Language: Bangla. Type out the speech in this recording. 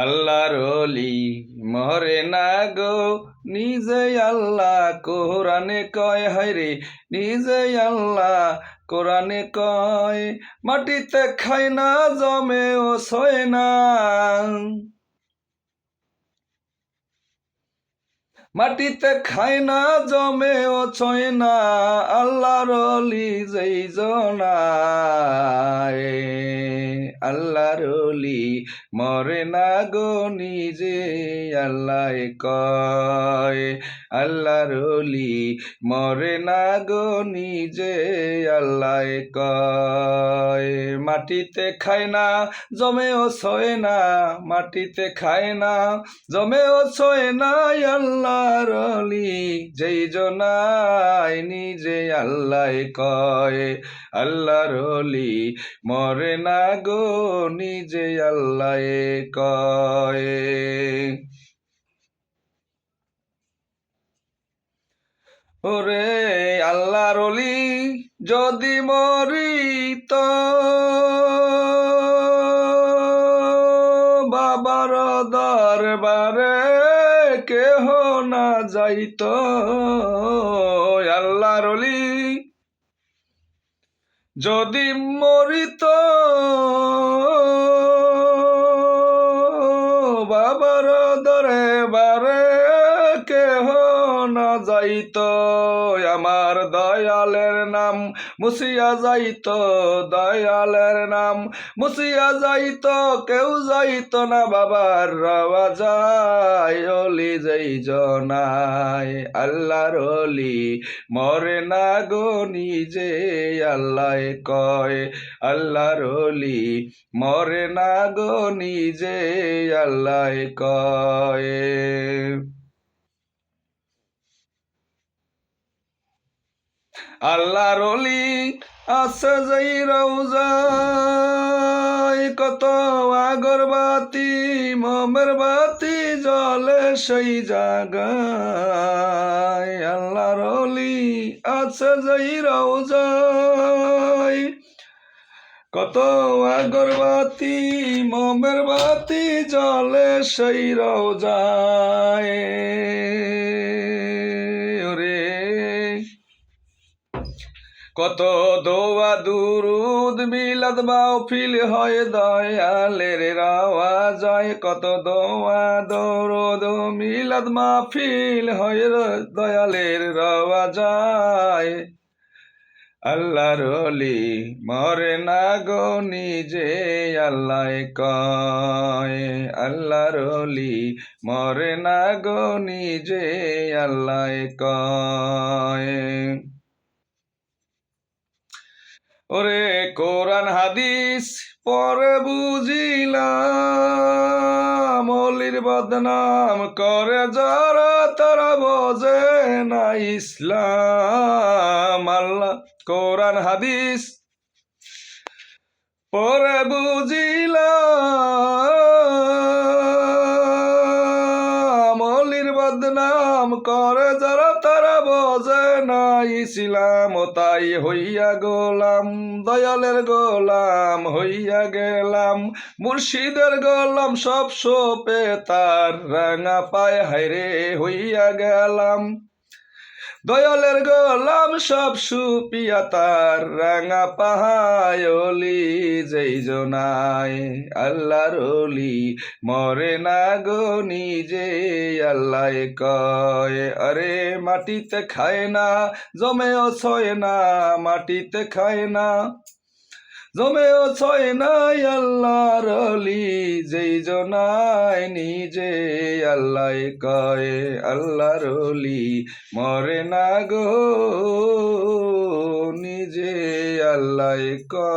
আল্লাহর ওলি মরে না গো, নিজে আল্লাহ কোরআনে কয়, হায়রে নিজে আল্লাহ কোরআনে কয়, মাটিতে খায় না জমে ও সয় না, মাটিতে খায় না জমে ও ছয় না, আল্লাহর ওলি যেই জনায়, আল্লাহর ওলি মরে না গো, নিজে আল্লাহ কয়, আল্লাহর ওলি মরে না গো, নিজে আল্লাহ কয়, মাটিতে খায় না জমেও ছয় না, মাটিতে খায় না জমেও ছয় না, আল্লাহর ওলি যেই জনায় নিজে আল্লাহ কয়, আল্লাহর ওলি মরে না গো, নিজে আল্লাহ কয়। ওরে আল্লাহর ওলি যদি মরিত, বাবার দরবারে কেহ না যাইত, আল্লাহর ওলি যদি মরিত, বাবার দরবারে কেহ না যাইত, আমার দয়ালের নাম মুছিয়া যাইত, দয়ালের নাম মুছিয়া যাইত, কেউ যাইত না বাবার রওয়া যায়, ওলি যেই জনায় আল্লাহর ওলি মরে না গো, নিজে আল্লাহ কয়, আল্লাহর ওলি মরে না গো, নিজে আল্লাহ কয়। আল্লাহর ওলি আছে যেই রওজায়, কত আগরবাতি মোমের বাতি জ্বলে সেই জায়গায়, আল্লাহর ওলি আছে যেই রওজায়, কত আগরবাতি মোমের বাতি জ্বলে সেই রওজায়, কত দোয়া দুরুদ মিলাদ মাহফিল হয় দয়ালের রাওয়া যায়, কত দোয়া দরুদ মিলাদ মাহফিল হয় দয়ালের রাওয়া যায়, আল্লাহর ওলি মরে না গো, নিজে আল্লাহ কয়, আল্লাহর ওলি মরে না গো, নিজে আল্লাহ কয়। ওরে কোরআন হাদিস পরে বুঝিলাম, ওলির বদনাম করে যারা তারা বোঝে না ইসলাম, আল্লাহ কোরআন হাদিস পরে বুঝিলাম, ওলির বদনাম করে যারা তারা বোঝে না ইসলাম, ও তাই হইয়া গোলাম দয়ালের গোলাম হইয়া গেলাম, মুর্শিদের গোলাম সব সোপে তার রাঙা পায়, হায়রে হইয়া গেলাম, দয়ালের গোলাম সব সুপিয়া তার রাঙা পাহায়, ওলি যেই জনায় আল্লাহর ওলি মরে না গো, নিজে আল্লাহ কয়, আরে মাটিতে খায় না জমেও ছয় না, মাটিতে খায় না জমেও ছয় নাই, আল্লাহর ওলি যেই জনায় নিজে আল্লাহ কয়, আল্লাহর ওলি মরে না গো, নিজে আল্লাহ কয়।